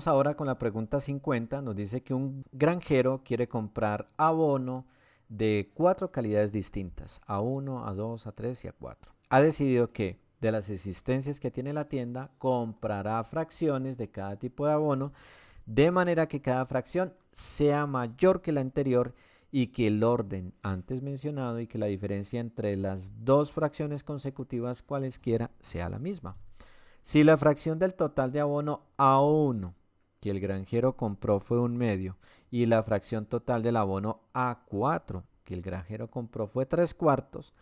Vamos ahora con la pregunta 50. Nos dice que un granjero quiere comprar abono de 4 calidades distintas, A1, A2, A3 y A4. Ha decidido que de las existencias que tiene la tienda, comprará fracciones de cada tipo de abono, de manera que cada fracción sea mayor que la anterior y que el orden antes mencionado y que la diferencia entre las dos fracciones consecutivas cualesquiera sea la misma. Si la fracción del total de abono A1 que el granjero compró fue 1/2 y la fracción total del abono A4 que el granjero compró fue 3/4,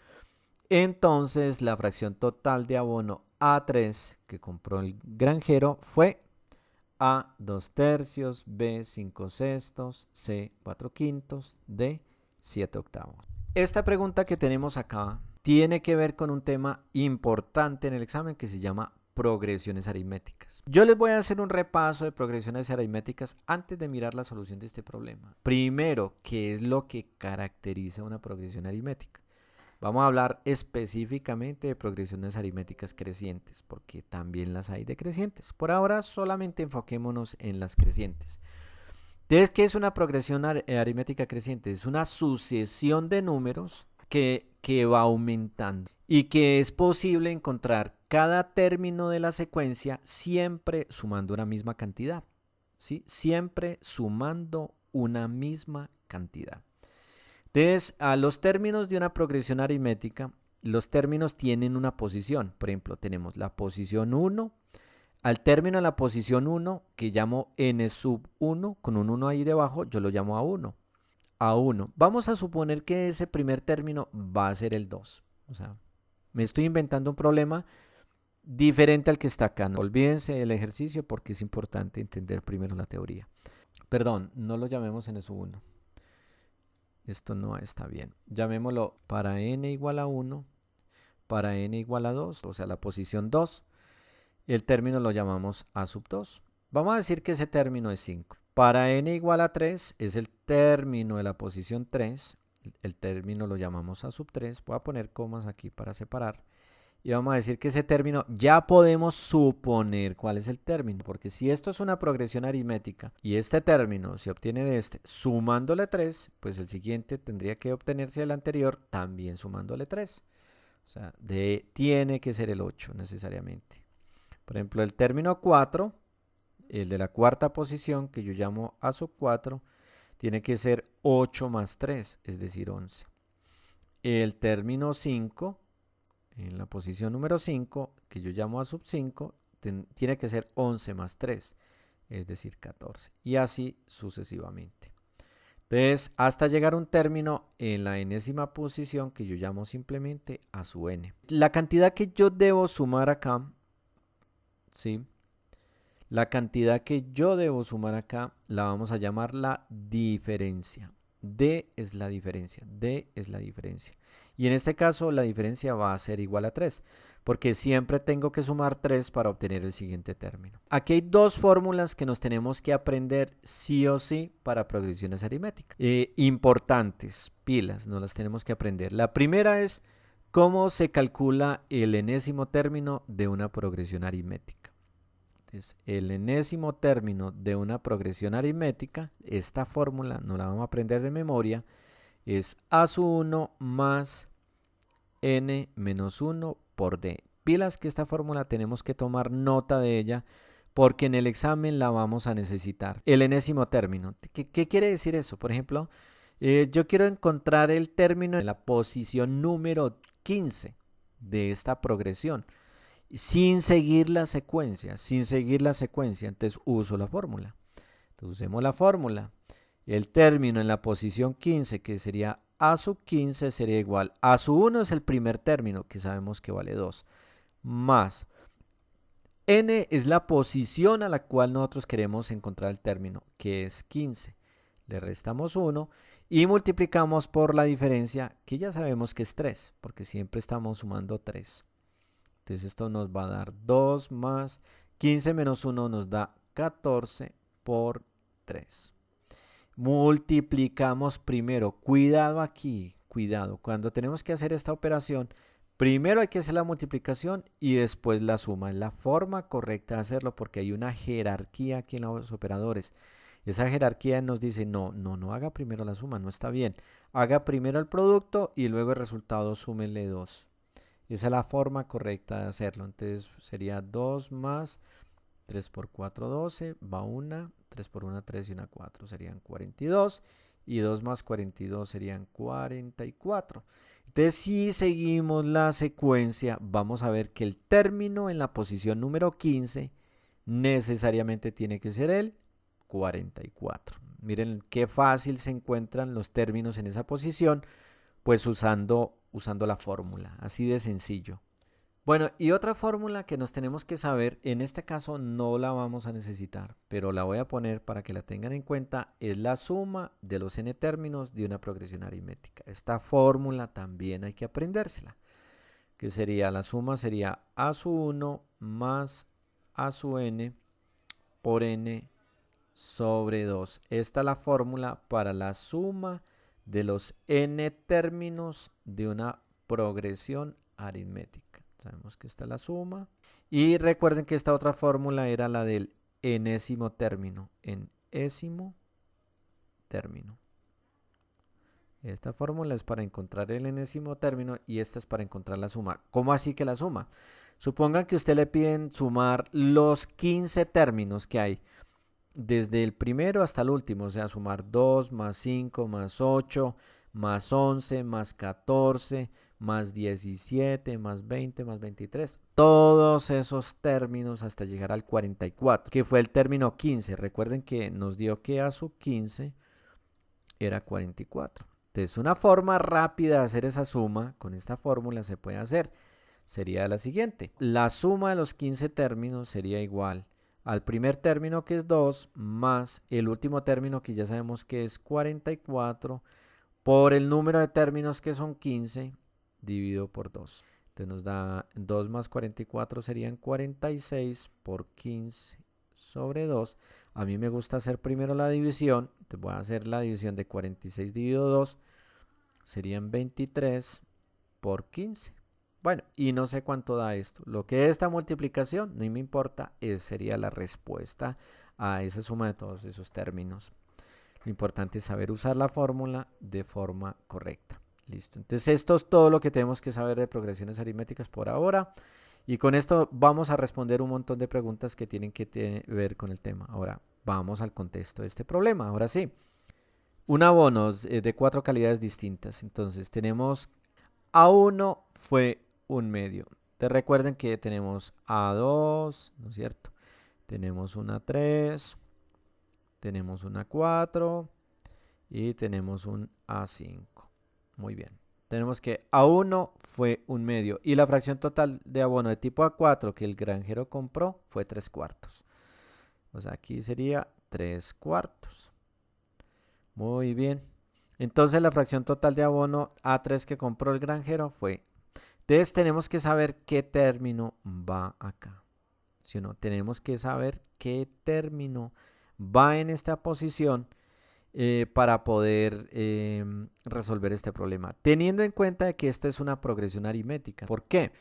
entonces la fracción total de abono A3 que compró el granjero fue A 2/3, B 5/6, C 4/5, D 7/8. Esta pregunta que tenemos acá tiene que ver con un tema importante en el examen que se llama progresiones aritméticas. Yo les voy a hacer un repaso de progresiones aritméticas antes de mirar la solución de este problema. Primero, ¿qué es lo que caracteriza una progresión aritmética? Vamos a hablar específicamente de progresiones aritméticas crecientes, porque también las hay decrecientes. Por ahora solamente enfoquémonos en las crecientes. Entonces, ¿qué es una progresión aritmética creciente? Es una sucesión de números que va aumentando y que es posible encontrar cada término de la secuencia siempre sumando una misma cantidad, ¿sí? Siempre sumando una misma cantidad. Entonces, a los términos de una progresión aritmética, los términos tienen una posición. Por ejemplo, tenemos la posición 1. Al término de la posición 1, que llamo n sub 1, con un 1 ahí debajo, yo lo llamo A1. A1. Vamos a suponer que ese primer término va a ser el 2. O sea, me estoy inventando un problema diferente al que está acá. No olvídense del ejercicio porque es importante entender primero la teoría. Perdón, no lo llamemos n sub 1. Esto no está bien. Llamémoslo para n igual a 1, para n igual a 2, o sea, la posición 2. El término lo llamamos A sub 2. Vamos a decir que ese término es 5. Para n igual a 3 es el término de la posición 3. El término lo llamamos A sub 3. Voy a poner comas aquí para separar. Y vamos a decir que ese término ya podemos suponer cuál es el término. Porque si esto es una progresión aritmética y este término se obtiene de este sumándole 3, pues el siguiente tendría que obtenerse del anterior también sumándole 3. O sea, tiene que ser el 8 necesariamente. Por ejemplo, el término 4, el de la cuarta posición, que yo llamo A sub 4, tiene que ser 8 más 3, es decir, 11. El término 5, en la posición número 5, que yo llamo A sub 5, tiene que ser 11 más 3, es decir, 14. Y así sucesivamente. Entonces, hasta llegar a un término en la enésima posición, que yo llamo simplemente A sub n. La cantidad que yo debo sumar acá, ¿sí? La cantidad que yo debo sumar acá la vamos a llamar la diferencia. D es la diferencia. D es la diferencia. Y en este caso la diferencia va a ser igual a 3, porque siempre tengo que sumar 3 para obtener el siguiente término. Aquí hay dos fórmulas que nos tenemos que aprender sí o sí para progresiones aritméticas. Importantes, pilas, nos las tenemos que aprender. La primera es cómo se calcula el enésimo término de una progresión aritmética. Entonces, el enésimo término de una progresión aritmética, esta fórmula no la vamos a aprender de memoria, es A sub 1 más n menos 1 por d. Pilas que esta fórmula tenemos que tomar nota de ella porque en el examen la vamos a necesitar. El enésimo término. ¿Qué quiere decir eso? Por ejemplo, yo quiero encontrar el término en la posición número 15 de esta progresión. Sin seguir la secuencia, entonces uso la fórmula. Entonces usemos la fórmula. El término en la posición 15, que sería A sub 15, sería igual. A sub 1 es el primer término, que sabemos que vale 2, más n es la posición a la cual nosotros queremos encontrar el término, que es 15. Le restamos 1 y multiplicamos por la diferencia, que ya sabemos que es 3, porque siempre estamos sumando 3. Entonces esto nos va a dar 2 más 15 menos 1 nos da 14 por 3. Multiplicamos primero. Cuidado aquí, cuidado. Cuando tenemos que hacer esta operación, Primero hay que hacer la multiplicación y después la suma. Es la forma correcta de hacerlo porque hay una jerarquía aquí en los operadores. Esa jerarquía nos dice, no haga primero la suma, no está bien. Haga primero el producto y luego el resultado súmele 2. Esa es la forma correcta de hacerlo. Entonces sería 2 más 3 por 4, 12, va 1, 3 por 1, 3 y 1, 4, serían 42. Y 2 más 42 serían 44. Entonces, si seguimos la secuencia, vamos a ver que el término en la posición número 15 necesariamente tiene que ser el 44. Miren qué fácil se encuentran los términos en esa posición, pues usando la fórmula, así de sencillo. Bueno, y otra fórmula que nos tenemos que saber, en este caso no la vamos a necesitar, pero la voy a poner para que la tengan en cuenta, es la suma de los n términos de una progresión aritmética. Esta fórmula también hay que aprendérsela, que sería, la suma sería a su 1 más a su n por n sobre 2. Esta es la fórmula para la suma de los n términos de una progresión aritmética. Sabemos que esta es la suma. Y recuerden que esta otra fórmula era la del enésimo término. Enésimo término. Esta fórmula es para encontrar el enésimo término y esta es para encontrar la suma. ¿Cómo así que la suma? Supongan que a usted le piden sumar los 15 términos que hay desde el primero hasta el último, o sea, sumar 2 más 5 más 8 más 11 más 14 más 17 más 20 más 23. Todos esos términos hasta llegar al 44, que fue el término 15. Recuerden que nos dio que a sub 15 era 44. Entonces, una forma rápida de hacer esa suma con esta fórmula se puede hacer. Sería la siguiente. La suma de los 15 términos sería igual al primer término, que es 2, más el último término, que ya sabemos que es 44, por el número de términos, que son 15, dividido por 2. Entonces nos da 2 más 44 serían 46 por 15 sobre 2. A mí me gusta hacer primero la división. Entonces voy a hacer la división de 46 dividido 2. Serían 23 por 15. Bueno, y no sé cuánto da esto. Lo que es esta multiplicación, no me importa, sería la respuesta a esa suma de todos esos términos. Lo importante es saber usar la fórmula de forma correcta. Listo. Entonces esto es todo lo que tenemos que saber de progresiones aritméticas por ahora. Y con esto vamos a responder un montón de preguntas que tienen que ver con el tema. Ahora vamos al contexto de este problema. Ahora sí. Un abono de 4 calidades distintas. Entonces tenemos A1 fue un medio. Te recuerden que tenemos A2, ¿no es cierto? Tenemos una 3, tenemos una 4 y tenemos un A5. Muy bien. Tenemos que A1 fue un medio y la fracción total de abono de tipo A4 que el granjero compró fue 3 cuartos. O sea, aquí sería 3 cuartos. Muy bien. Entonces la fracción total de abono A3 que compró el granjero fue. Entonces tenemos que saber qué término va acá. ¿Sí o no? Tenemos que saber qué término va en esta posición para poder resolver este problema. Teniendo en cuenta de que esta es una progresión aritmética. ¿Por qué?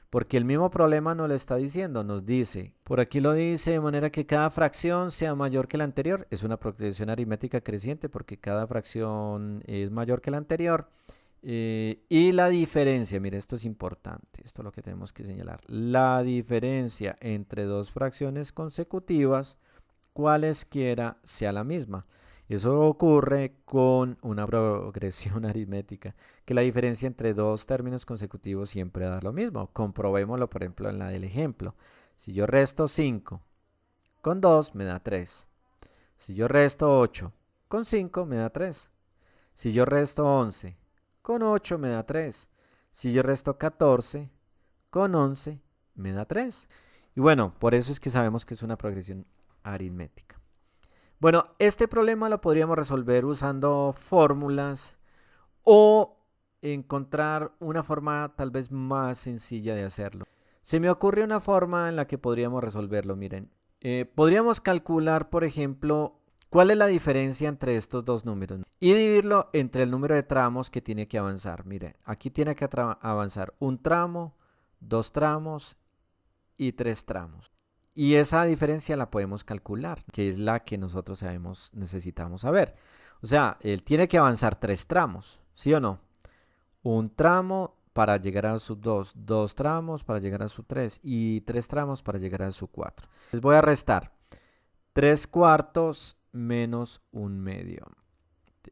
Porque el mismo problema nos lo está diciendo, nos dice, por aquí lo dice de manera que cada fracción sea mayor que la anterior. Es una progresión aritmética creciente porque cada fracción es mayor que la anterior. Y la diferencia, mire, esto es importante, esto es lo que tenemos que señalar. La diferencia entre dos fracciones consecutivas, cualesquiera sea la misma. Eso ocurre con una progresión aritmética, que la diferencia entre dos términos consecutivos siempre da lo mismo. Comprobémoslo, por ejemplo, en la del ejemplo. Si yo resto 5 con 2, me da 3. Si yo resto 8 con 5, me da 3. Si yo resto 11 con 8, me da 3. Si yo resto 14 con 11, me da 3. Y bueno, por eso es que sabemos que es una progresión aritmética. Bueno, este problema lo podríamos resolver usando fórmulas o encontrar una forma tal vez más sencilla de hacerlo. Se me ocurre una forma en la que podríamos resolverlo, miren. Podríamos calcular, por ejemplo, ¿Cuál es la diferencia entre estos dos números? Y dividirlo entre el número de tramos que tiene que avanzar. Mire, aquí tiene que avanzar un tramo, 2 tramos y 3 tramos. Y esa diferencia la podemos calcular, que es la que nosotros necesitamos saber. O sea, él tiene que avanzar 3 tramos, ¿sí o no? Un tramo para llegar a su 2, 2 tramos para llegar a su 3 y 3 tramos para llegar a su 4. Les voy a restar 3 cuartos menos 1/2.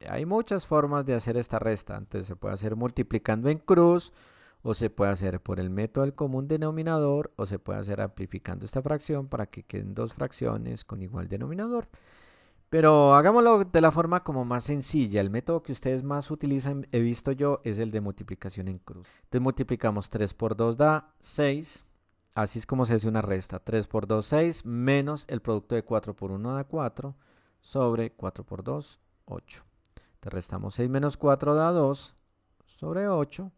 Hay muchas formas de hacer esta resta. Entonces se puede hacer multiplicando en cruz, o se puede hacer por el método del común denominador, o se puede hacer amplificando esta fracción para que queden dos fracciones con igual denominador. Pero hagámoslo de la forma como más sencilla. El método que ustedes más utilizan, he visto yo, es el de multiplicación en cruz. Entonces multiplicamos 3 por 2 da 6. Así es como se hace una resta. 3 por 2, 6, menos el producto de 4 por 1 da 4, sobre 4 por 2, 8. Te restamos 6 menos 4 da 2, sobre 8,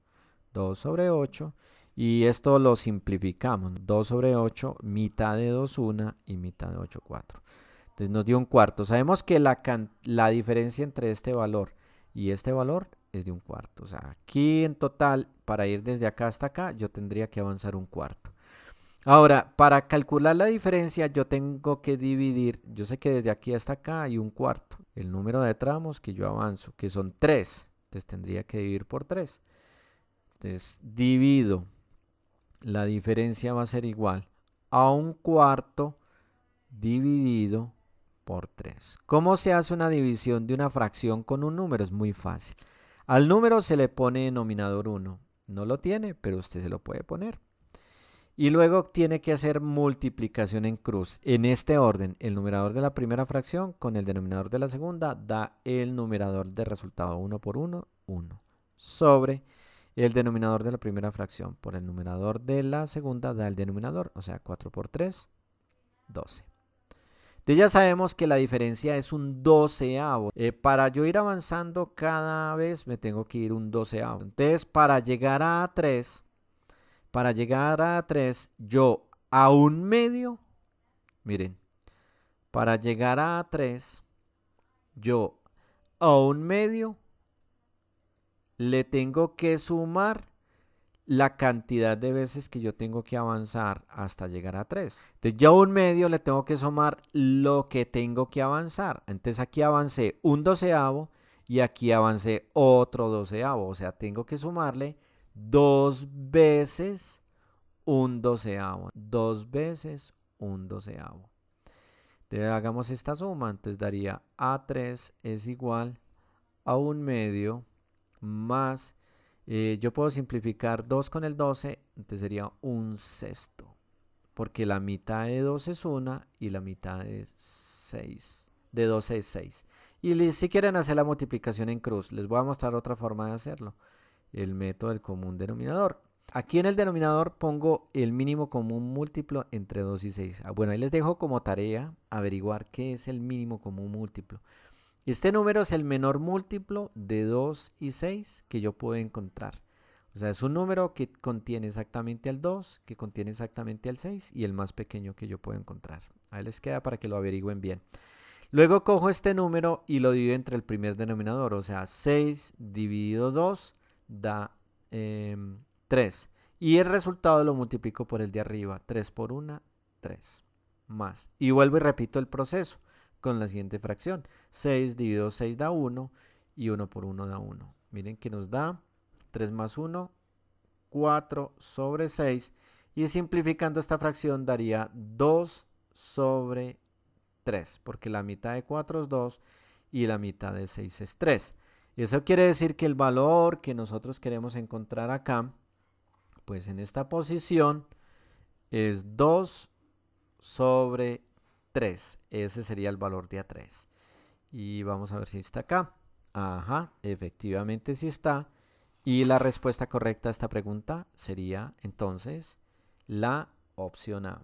2 sobre 8. Y esto lo simplificamos. 2 sobre 8, mitad de 2, 1 y mitad de 8, 4. Entonces nos dio un cuarto. Sabemos que la diferencia entre este valor y este valor es de un cuarto. O sea, aquí en total, para ir desde acá hasta acá, yo tendría que avanzar un cuarto. Ahora, para calcular la diferencia, yo tengo que dividir. Yo sé que desde aquí hasta acá hay un cuarto. El número de tramos que yo avanzo, que son 3. Entonces tendría que dividir por 3. Entonces divido. La diferencia va a ser igual a un cuarto dividido por 3. ¿Cómo se hace una división de una fracción con un número? Es muy fácil. Al número se le pone denominador 1. No lo tiene, pero usted se lo puede poner. Y luego tiene que hacer multiplicación en cruz. En este orden, el numerador de la primera fracción con el denominador de la segunda da el numerador de resultado 1 por 1, 1. Sobre el denominador de la primera fracción por el numerador de la segunda da el denominador, o sea, 4 por 3, 12. Entonces ya sabemos que la diferencia es un doceavo. Para yo ir avanzando cada vez me tengo que ir un doceavo. Entonces para llegar a 3, yo a un medio, miren, para llegar a 3, yo a un medio le tengo que sumar la cantidad de veces que yo tengo que avanzar hasta llegar a 3. Entonces yo a un medio le tengo que sumar lo que tengo que avanzar. Entonces aquí avancé un doceavo y aquí avancé otro doceavo. O sea, tengo que sumarle 2 veces un doceavo. 2 veces un doceavo. Entonces hagamos esta suma. Entonces daría A3 es igual a un medio más, yo puedo simplificar 2 con el 12, entonces sería un sexto. Porque la mitad de 12 es 1 y la mitad de 6, de 12 es 6. Y si quieren hacer la multiplicación en cruz, les voy a mostrar otra forma de hacerlo. El método del común denominador. Aquí en el denominador pongo el mínimo común múltiplo entre 2 y 6. Bueno, ahí les dejo como tarea averiguar qué es el mínimo común múltiplo. Este número es el menor múltiplo de 2 y 6 que yo puedo encontrar. O sea, es un número que contiene exactamente al 2, que contiene exactamente al 6 y el más pequeño que yo puedo encontrar. Ahí les queda para que lo averigüen bien. Luego cojo este número y lo divido entre el primer denominador. O sea, 6 dividido 2 da 3. Y el resultado lo multiplico por el de arriba. 3 por 1, 3. Más. Y vuelvo y repito el proceso con la siguiente fracción. 6 dividido 6 da 1 y 1 por 1 da 1. Miren que nos da 3 más 1, 4 sobre 6. Y simplificando esta fracción daría 2 sobre 3, porque la mitad de 4 es 2 y la mitad de 6 es 3. Eso quiere decir que el valor que nosotros queremos encontrar acá, pues en esta posición, es 2 sobre 3. Ese sería el valor de A3. Y vamos a ver si está acá. Ajá, efectivamente sí está. Y la respuesta correcta a esta pregunta sería entonces la opción A.